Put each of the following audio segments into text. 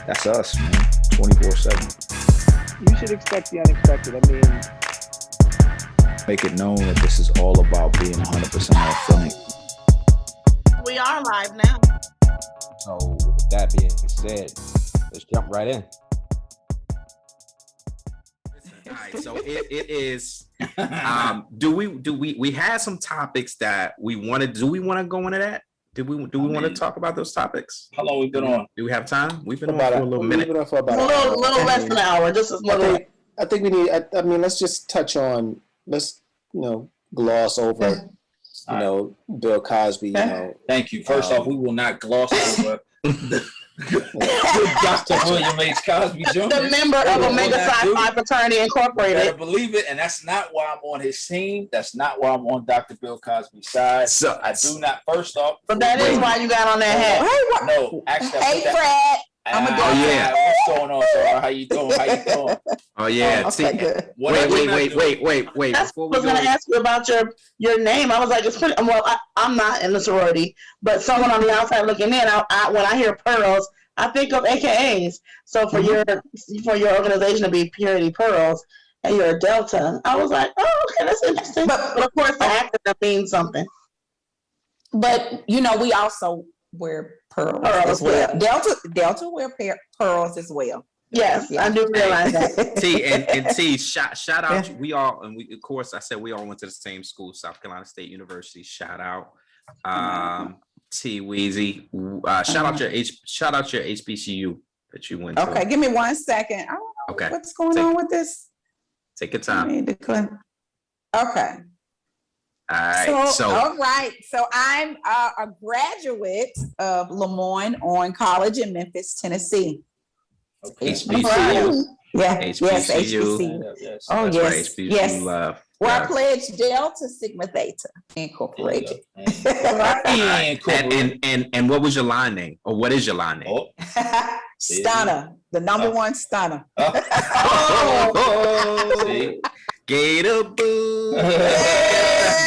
That's us, man. 24/7. You should expect the unexpected. I mean, Make it known that this is all about being 100% authentic. We are live now. So with that being said, let's jump right in. All right, so it is. We had some topics that we wanted. Do we want to go into that? Do we want to talk about those topics? How long we been on? Do we have time? We've been on About for a a little we've minute. been on for about A an little, hour. little less than an hour. Just as I little. think we need. I mean, let's just touch on. Let's gloss over. Bill Cosby. Thank you. First off, we will not gloss over Dr. William H. Cosby Jr. The member of Omega Psi Phi Fraternity You better Incorporated. believe it, and that's not why I'm on his team. That's not why I'm on Dr. Bill Cosby's side. So I do not. First off, But that is why you got on that hat. no. Actually, I Hey, put that- Fred. I'm gonna go. Oh, yeah. What's going on, sir? How you doing? How you doing? Oh yeah. Okay, good. What I did not do- Wait. That's Before what I we was go, going to ask you about your name. I was like, it's pretty. Well, I'm not in the sorority, but someone on the outside looking in, when I hear pearls, I think of AKAs. So for your organization to be Purity Pearls, and you're a Delta, I was like, oh, okay, that's interesting. But of course, the acronym means something. But we also wear pearls Pearls, as well. yeah. Delta wear pearls as well. Yes, Yeah. I do realize that. T and T. Shout out. We all of course I said we all went to the same school, South Carolina State University. Shout out. T Weezy. Shout out your HBCU that you went to. Okay, give me 1 second. I don't know Okay. what's going on with this. Take your I time. need to clear. Okay. All right. So all right. So I'm a graduate of Lemoyne on College in Memphis, Tennessee. HBCU. Yeah. HBCU. Yes, HBCU. Yes. Oh, That's yes. right, HBCU Yes. love. Well, I Yeah. pledged Delta Sigma Theta Incorporated. And what was your line name, or what is your line name? Oh, Stunner, the number one stunner. See? Gator boo.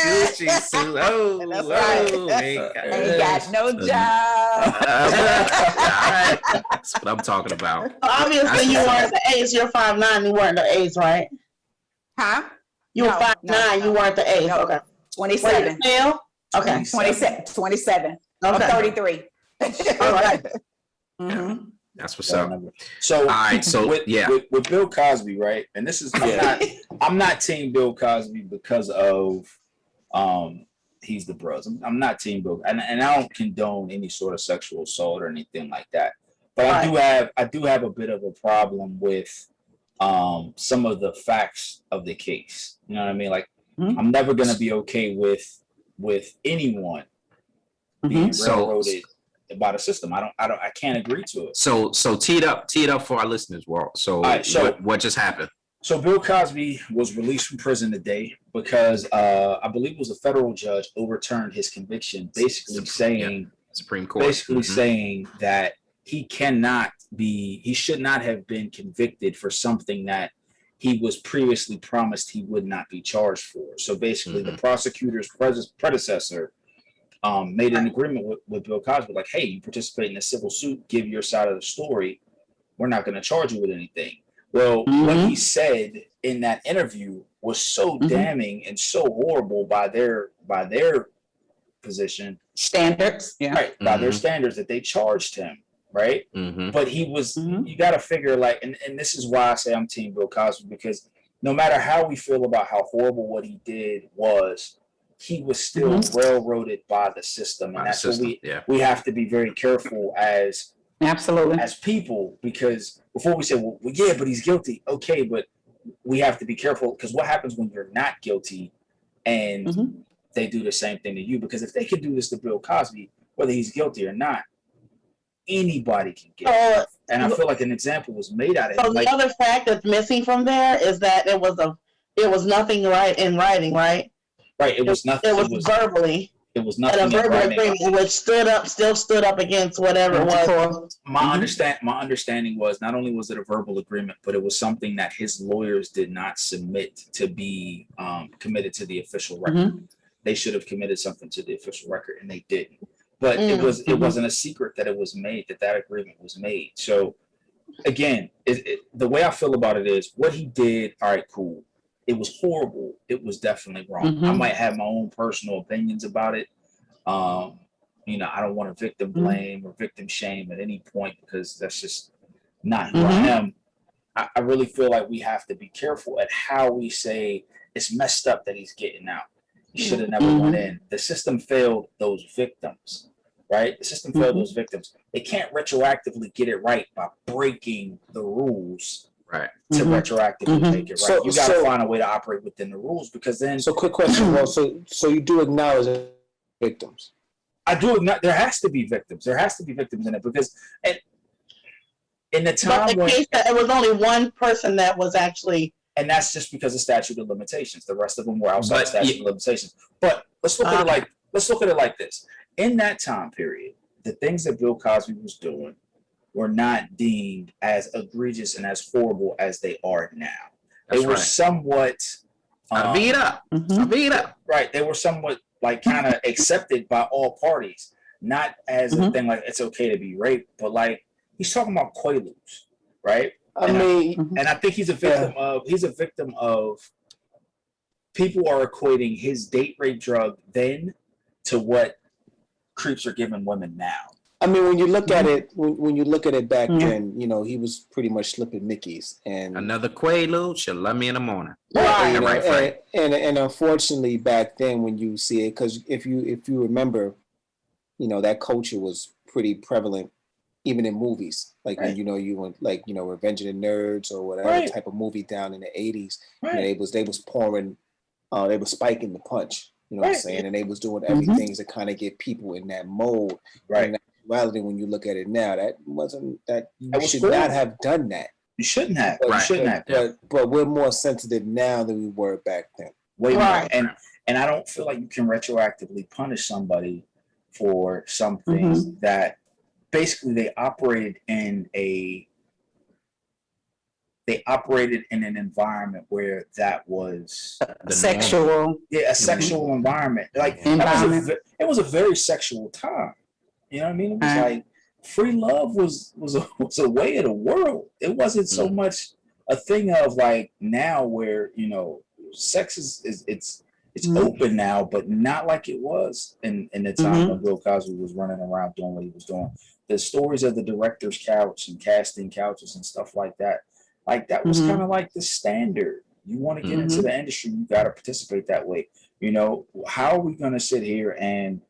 Gucci suit. Oh, That's right. Ain't got no job. All right. That's what I'm talking about. Obviously, you weren't the ace. You're 5'9". You weren't the ace, right? Huh? You were No, 5'9". You weren't the ace. No. Okay. 27. Were you still? Okay. 27. I'm Okay. 33. All right. Mhm. That's what's up. So, All right. So with Bill Cosby, right? And this is I'm not team Bill Cosby because of he's the bros. I'm not team Bill, and I don't condone any sort of sexual assault or anything like that. But I do have a bit of a problem with some of the facts of the case. You know what I mean? Like I'm never gonna be okay with anyone being railroaded by the system. I can't agree to it. So tee it up for our listeners, Walt. So, what just happened? So Bill Cosby was released from prison today because I believe it was a federal judge overturned his conviction, basically saying Supreme Court, saying that he should not have been convicted for something that he was previously promised he would not be charged for. So basically, the prosecutor's predecessor made an agreement with Bill Cosby, like, hey, you participate in a civil suit, give your side of the story. We're not going to charge you with anything. Well, what he said in that interview was so damning and so horrible by their position Standards. Yeah. right? By their standards that they charged him, right? But he was. You got to figure like, and this is why I say I'm Team Bill Cosby, because no matter how we feel about how horrible what he did was, he was still railroaded by the system, and that's what we have to be very careful as people, because before we say, well, yeah, but he's guilty. Okay, but we have to be careful, because what happens when you're not guilty and they do the same thing to you? Because if they can do this to Bill Cosby, whether he's guilty or not, anybody can get it. And I feel like an example was made out of it. So the other fact that's missing from there is that it was nothing in writing, right? Right. It was nothing. It was verbally. It was nothing. And a verbal agreement, which still stood up against whatever it was. My understanding was not only was it a verbal agreement, but it was something that his lawyers did not submit to be committed to the official record. They should have committed something to the official record, and they didn't. But it wasn't a secret that it was made, that agreement was made. So again, the way I feel about it is what he did. All right, cool. It was horrible. It was definitely wrong. I might have my own personal opinions about it. I don't want to victim blame or victim shame at any point because that's just not who I am. I really feel like we have to be careful at how we say it's messed up that he's getting out. He should have never went in. The system failed those victims, right? The system failed those victims. They can't retroactively get it right by breaking the rules to retroactively make it right. You got to find a way to operate within the rules because then. So, quick question. Well, so you do acknowledge victims? I do. There has to be victims. There has to be victims in it because in the time but the case that it was only one person that was actually. And that's just because of statute of limitations. The rest of them were outside of statute of limitations. But let's look at it like this. In that time period, the things that Bill Cosby was doing were not deemed as egregious and as horrible as they are now. They were somewhat Avita. Right. They were somewhat like kind of accepted by all parties. Not as a thing like it's okay to be raped, but like he's talking about Quaaludes, right? And I think he's a victim of people are equating his date rape drug then to what creeps are giving women now. I mean, when you look at it, when you look at it back then, he was pretty much slipping Mickeys and another Quaalude. She'll love me in the morning. Right. And unfortunately, back then, when you see it, because if you remember, that culture was pretty prevalent. Even in movies, like when you went Revenge of the Nerds or whatever type of movie down in the 80s, they was pouring, they was spiking the punch, what I'm saying, and they was doing everything to kind of get people in that mode. Right. In actuality, when you look at it now, you should cool. not have done that. You shouldn't have. But, you shouldn't have. But we're more sensitive now than we were back then. Way more. And I don't feel like you can retroactively punish somebody for some things that. Basically, they operated in an environment where that was sexual. Yeah, a sexual environment. Like it was a very sexual time. You know what I mean? It was like free love was a way of the world. It wasn't so much a thing of like now where sex is it's open now, but not like it was in the time when Bill Cosby was running around doing what he was doing. The stories of the director's couch and casting couches and stuff like that was kind of like the standard. You want to get into the industry, you got to participate that way. How are we going to sit here and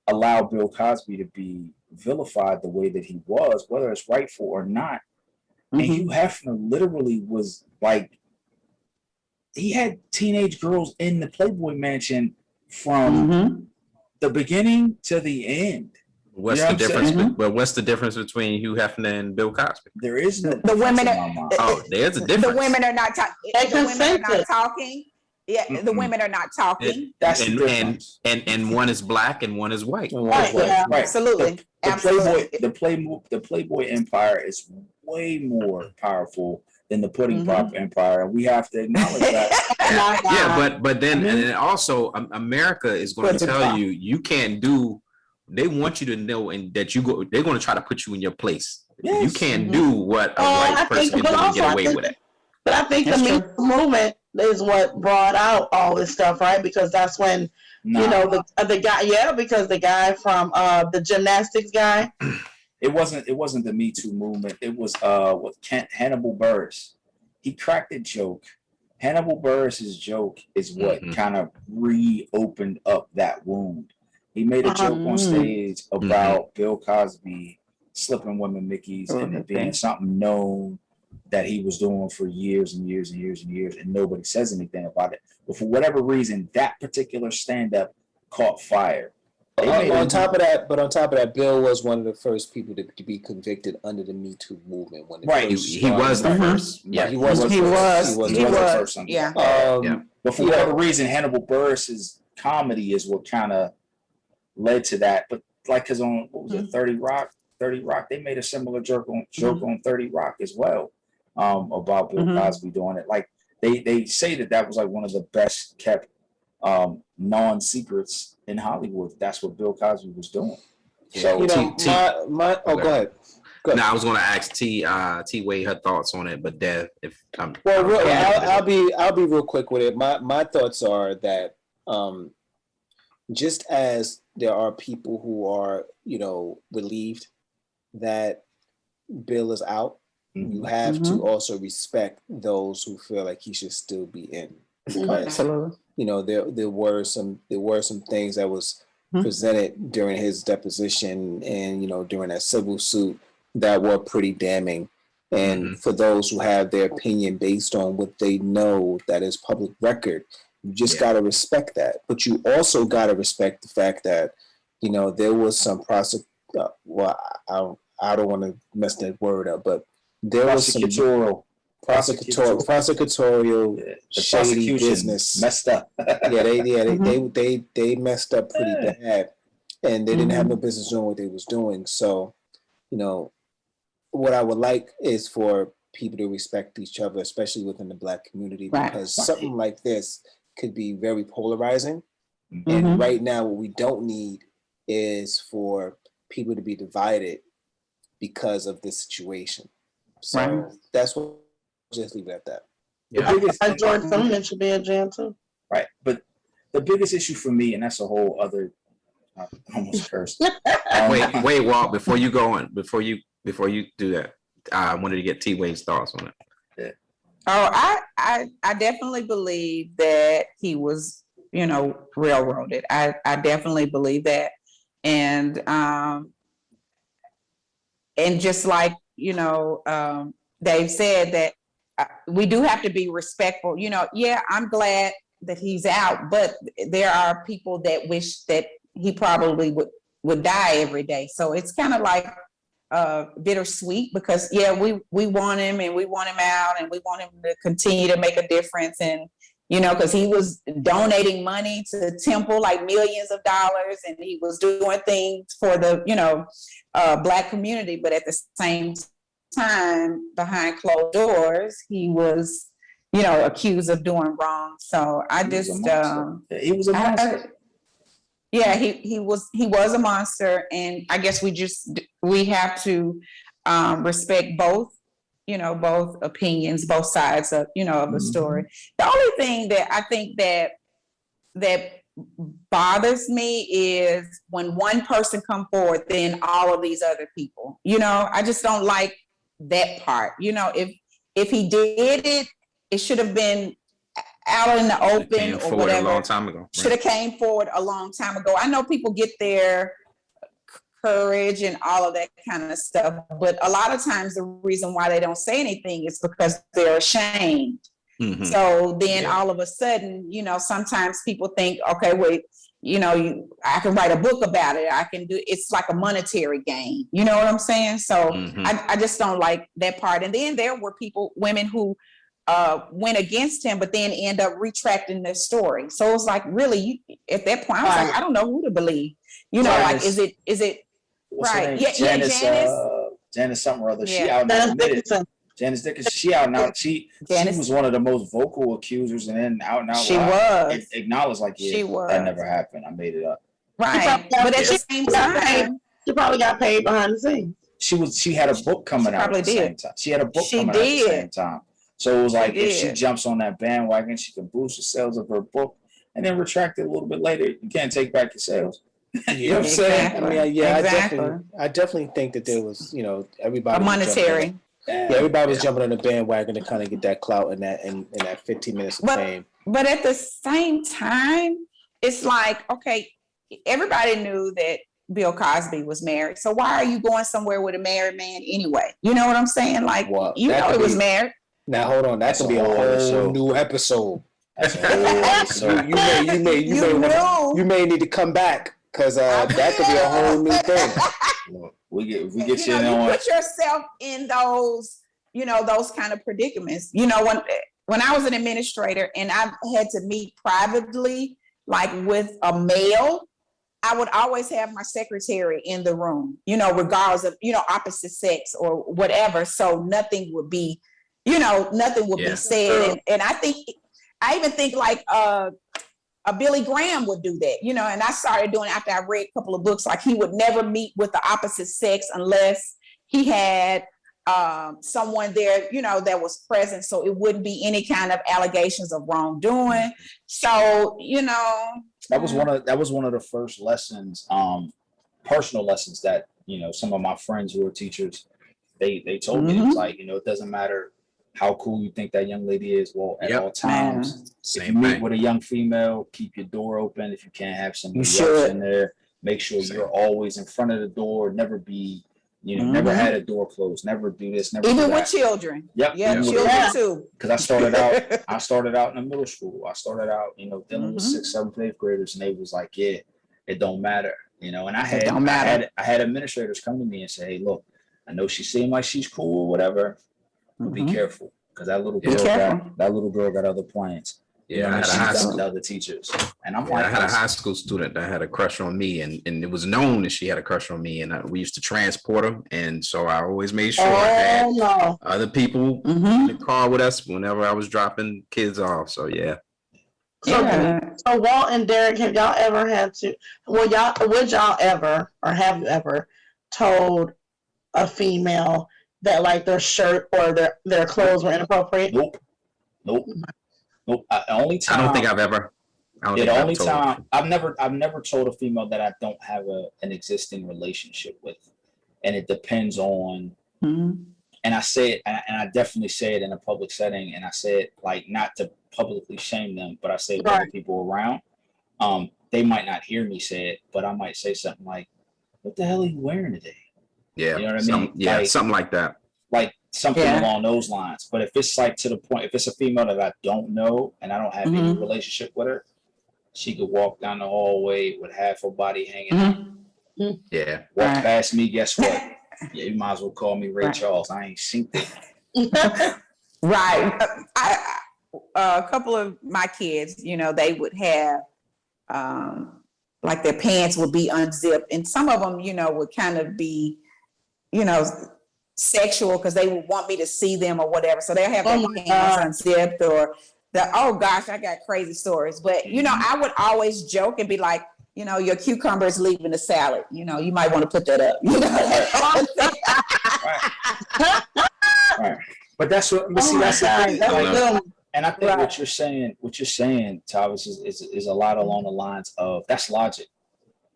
allow Bill Cosby to be vilified the way that he was, whether it's rightful or not? And Hugh Hefner literally was like, he had teenage girls in the Playboy Mansion from the beginning to the end. What's the difference? But what's the difference between Hugh Hefner and Bill Cosby? There is no the women. There's a difference. The women are not talking. The women are not talking. Yeah, the women are not talking. That's the difference. And one is black and one is white. Right. Absolutely. The Playboy empire is way more powerful than the pudding pop empire, and we have to acknowledge that. but then and then also America is going to tell you can't do. They want you to know and that they're going to try to put you in your place. Yes. You can't do what a white person can do and get away with it. But I think the Me Too movement is what brought out all this stuff, right? Because that's when the guy, because the guy from the gymnastics guy. It wasn't the Me Too movement. It was Hannibal Buress. He cracked a joke. Hannibal Buress's joke is what kind of reopened up that wound. He made a joke on stage about Bill Cosby slipping women Mickeys and it being something known that he was doing for years and years and years and years, and nobody says anything about it. But for whatever reason, that particular stand-up caught fire. On top of that, Bill was one of the first people to be convicted under the Me Too movement. He was the first. Yeah, he was the first. Yeah. But for whatever reason, Hannibal Buress's comedy is what kind of led to that. But like, cause on what was it, 30 Rock, they made a similar joke on 30 Rock as well, about Bill Cosby doing it. Like they say that was like one of the best kept non-secrets in Hollywood. That's what Bill Cosby was doing. So go ahead. Good. Now I was going to ask T Wade her thoughts on it, but Dev, if I'll be real quick with it. My thoughts are that just as there are people who are, relieved that Bill is out, you have to also respect those who feel like he should still be in. Because, Absolutely. There were some things that was presented during his deposition and during that civil suit that were pretty damning. And for those who have their opinion based on what they know that is public record, you just got to respect that. But you also got to respect the fact that, there was some I don't want to mess that word up, but there was some prosecutorial shady business messed up. They messed up pretty bad, and they didn't have no business doing what they was doing. So, what I would like is for people to respect each other, especially within the Black community, because something like this could be very polarizing. And right now, what we don't need is for people to be divided because of this situation. So that's what. Just leave it at that. George Zimmerman should be in jail too. Right, but the biggest issue for me, and that's a whole other. I almost cursed. Wait, Walt. Before you go on, before you do that, I wanted to get T Wade's thoughts on it. Yeah. Oh, I definitely believe that he was, railroaded. I definitely believe that, and just like Dave said, that we do have to be respectful. I'm glad that he's out, but there are people that wish that he probably would die every day. So it's kind of like bittersweet, because we want him, and we want him out, and we want him to continue to make a difference. And because he was donating money to Temple, like millions of dollars, and he was doing things for the Black community, but at the same time, behind closed doors, he was accused of doing wrong. So I just he was a monster. He was a monster, and I guess we have to respect both opinions, both sides of of the story. The only thing that I think that bothers me is when one person come forward, then all of these other people. I just don't like that part. If he did it, it should have been out in the open or whatever. A long time ago. Should have came forward a long time ago. I know people get their courage and all of that kind of stuff, but a lot of times the reason why they don't say anything is because they're ashamed. So then all of a sudden, sometimes people think, okay, wait, I can write a book about it. I can do, it's like a monetary gain. You know what I'm saying? So I just don't like that part. And then there were women who went against him, but then end up retracting their story. So it was like, really, at that point, I was like, I don't know who to believe. Like, is it right? Janice something or other. She out now admitted. Janice Dickinson, she out now. She was one of the most vocal accusers, and then out now she was acknowledged like, that never happened. I made it up. Right, but at the same time, she probably got paid behind the scenes. She had a book coming out at the same time. She had a book coming out at the same time. So it was like, if she jumps on that bandwagon, she can boost the sales of her book, and then retract it a little bit later. You can't take back your sales. You know what I'm saying? I mean, I definitely think that there was, everybody a monetary. Everybody was jumping on the bandwagon to kind of get that clout in that 15 minutes of fame. But at the same time, it's like, okay, everybody knew that Bill Cosby was married. So why are you going somewhere with a married man anyway? You know what I'm saying? Like, it was married. Now hold on, that could be a whole new episode. That's a whole episode. You may need to come back, because that could be a whole new thing. We get you on. Put yourself in those, those kind of predicaments. When I was an administrator and I had to meet privately, like with a male, I would always have my secretary in the room, regardless of, opposite sex or whatever. So nothing would be, be said. And I even think like a Billy Graham would do that, and I started doing, after I read a couple of books, like he would never meet with the opposite sex unless he had someone there, you know, that was present, so it wouldn't be any kind of allegations of wrongdoing. So, you know, that was one of the first lessons, personal lessons that, you know, some of my friends who are teachers, they told me. It was like, you know, it doesn't matter how cool you think that young lady is. Well, at all times, if you meet with a young female, keep your door open. If you can't have somebody else in there, make sure you're always in front of the door. Never be, you know, never had a door closed. Never do this. Never even do with children. Yep. Yeah, children too. Because I started out in the middle school. I started out, you know, dealing with 6th, 7th, 8th graders, and they was like, yeah, it don't matter, you know. And I had administrators come to me and say, hey, look, I know she seemed like she's cool or whatever, but be careful, because that little girl got other plans. Yeah, I had a high school, other teachers, and I'm like, I had a high school student that had a crush on me, and it was known that she had a crush on me, and we used to transport her, and so I always made sure I had other people in the car with us whenever I was dropping kids off. So yeah. So Walt and Derek, have y'all ever had to? Would y'all ever, or have you ever told a female that like their shirt or their clothes were inappropriate? Nope. Only time. I don't think I've ever. I've never told a female that I don't have an existing relationship with, and it depends on. And I say it, and I definitely say it in a public setting, and I say it like not to publicly shame them, but I say it to other people around. They might not hear me say it, but I might say something like, "What the hell are you wearing today?" Yeah, you know what I mean? Yeah, like, something like that. Like something along those lines. But if it's like to the point, if it's a female that I don't know and I don't have any relationship with her, she could walk down the hallway with half her body hanging out. Yeah. Walk past me, guess what? Yeah, you might as well call me Ray Charles. I ain't seen it. A couple of my kids, you know, they would have like their pants would be unzipped, and some of them, you know, would kind of be, you know, sexual because they would want me to see them or whatever. So they'll have their pants unzipped or oh gosh, I got crazy stories. But, you know, I would always joke and be like, you know, your cucumber is leaving the salad. You know, you might want to put that up. You know? Right. But that's what, that's the thing. And I think what you're saying, Tavis, is a lot along the lines of that's logic.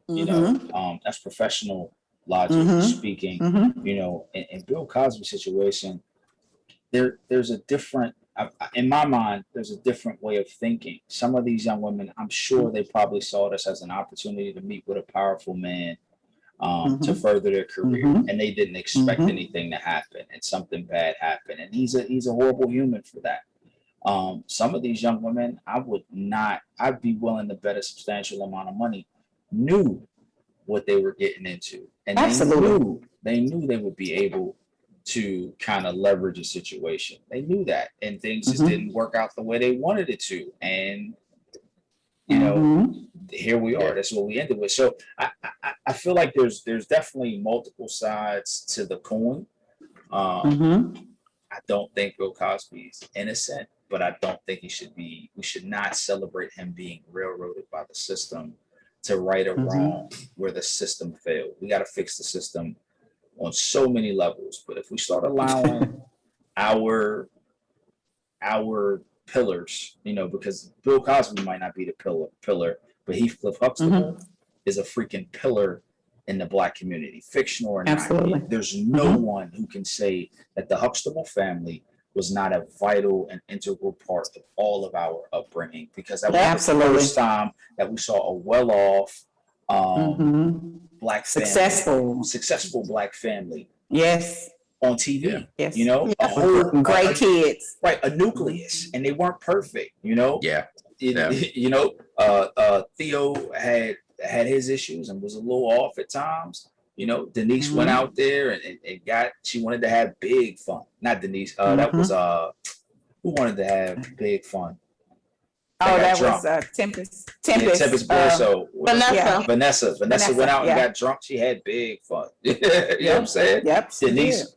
You know, that's professional logic speaking. You know, in Bill Cosby's situation, there's a different, in my mind, there's a different way of thinking. Some of these young women, I'm sure they probably saw this as an opportunity to meet with a powerful man to further their career, and they didn't expect anything to happen, and something bad happened, and he's a horrible human for that. Some of these young women, I'd be willing to bet a substantial amount of money, knew what they were getting into, and they knew they would be able to kind of leverage a situation. They knew that, and things just didn't work out the way they wanted it to, and you know, here we are. That's what we ended with. So I feel like there's definitely multiple sides to the coin. I don't think Bill Cosby is innocent, but I don't think we should not celebrate him being railroaded by the system to right a wrong where the system failed. We got to fix the system on so many levels. But if we start allowing our pillars, you know, because Bill Cosby might not be the pillar, but Heathcliff Huxtable is a freaking pillar in the Black community, fictional or not. There's no one who can say that the Huxtable family was not a vital and integral part of all of our upbringing, because that was the first time that we saw a well-off Black family, successful Black family. Yes. On TV, you know, great kids, right? A nucleus, and they weren't perfect, you know. You know, Theo had his issues and was a little off at times. You know, Denise went out there and she wanted to have big fun. Not Denise. That was who wanted to have big fun. That was Tempest. Tempest Borso. Vanessa went out and got drunk. She had big fun. You know what I'm saying? Yep.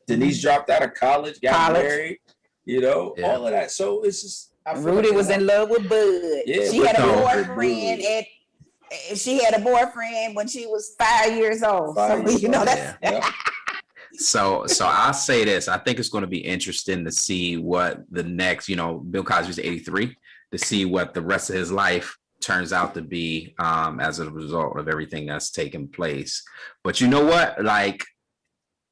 Denise dropped out of college, got married. You know, all of that. So it's just. Rudy was in love with Bud. Yeah, she had a boyfriend she had a boyfriend when she was 5 years old. So you know that's. So I'll say this. I think it's going to be interesting to see what the next, Bill Cosby's 83, to see what the rest of his life turns out to be as a result of everything that's taken place. But you know what? Like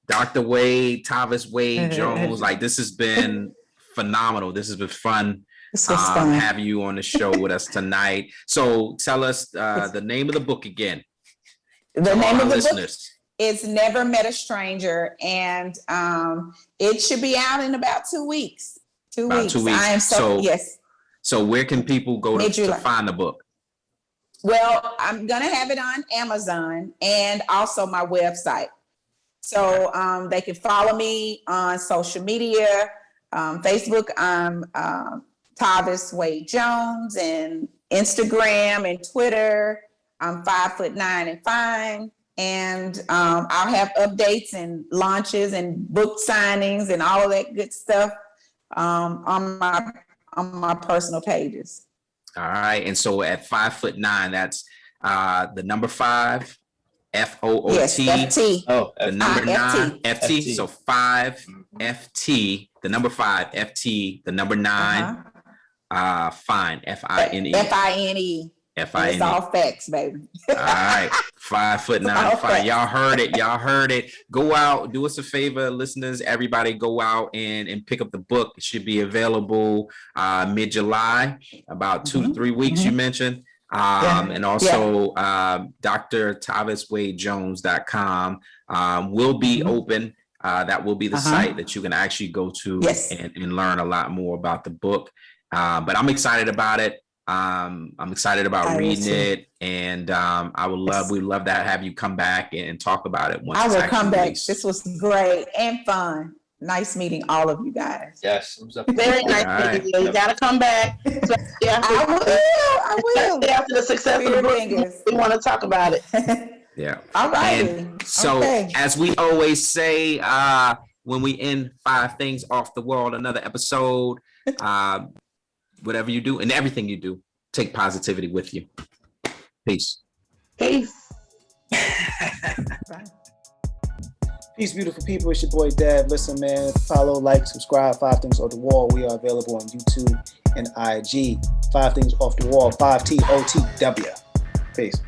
Dr. Wade, Tavis Wade Jones, like this has been phenomenal. This has been fun. This was fun. Have you on the show with us tonight. So tell us the name of the book again. The name of the listeners. book is Never Met a Stranger, and it should be out in about 2 weeks. 2 weeks. 2 weeks. I am yes. So where can people go to find the book? Well, I'm gonna have it on Amazon and also my website. So they can follow me on social media, Facebook. I'm Tavis Wade Jones, and Instagram and Twitter. I'm 5'9" and fine. And I'll have updates and launches and book signings and all of that good stuff on my personal pages. All right. And so at 5'9", that's the number 5, FOOT. Yes, FT. Oh, the number 9, FT. FT. So 5 FT, the number 5 FT, the number 9. Fine, FINE. FINE. It's all facts, baby. All right, 5'9", fine. Y'all heard it. Go out, do us a favor, listeners. Everybody, go out and pick up the book. It should be available mid-July, about 2 to 3 weeks. You mentioned, and also drtaviswadejones.com will be open. That will be the site that you can actually go to and learn a lot more about the book. But I'm excited about it. I'm excited about reading it, and we'd love to have you come back and talk about it. I will come back. This was great and fun. Nice meeting all of you guys. Yes, very nice meeting you. You gotta come back. So, I will. After the success of the book, we want to talk about it. Yeah. All right. And so, as we always say, when we end 5 Things Off the Wall, another episode. Whatever you do and everything you do, take positivity with you. Peace. Peace. Peace, beautiful people. It's your boy Dad. Listen, man, follow, like, subscribe. 5 Things Off the Wall. We are available on YouTube and IG. 5 Things Off the Wall. 5TOTW. Peace.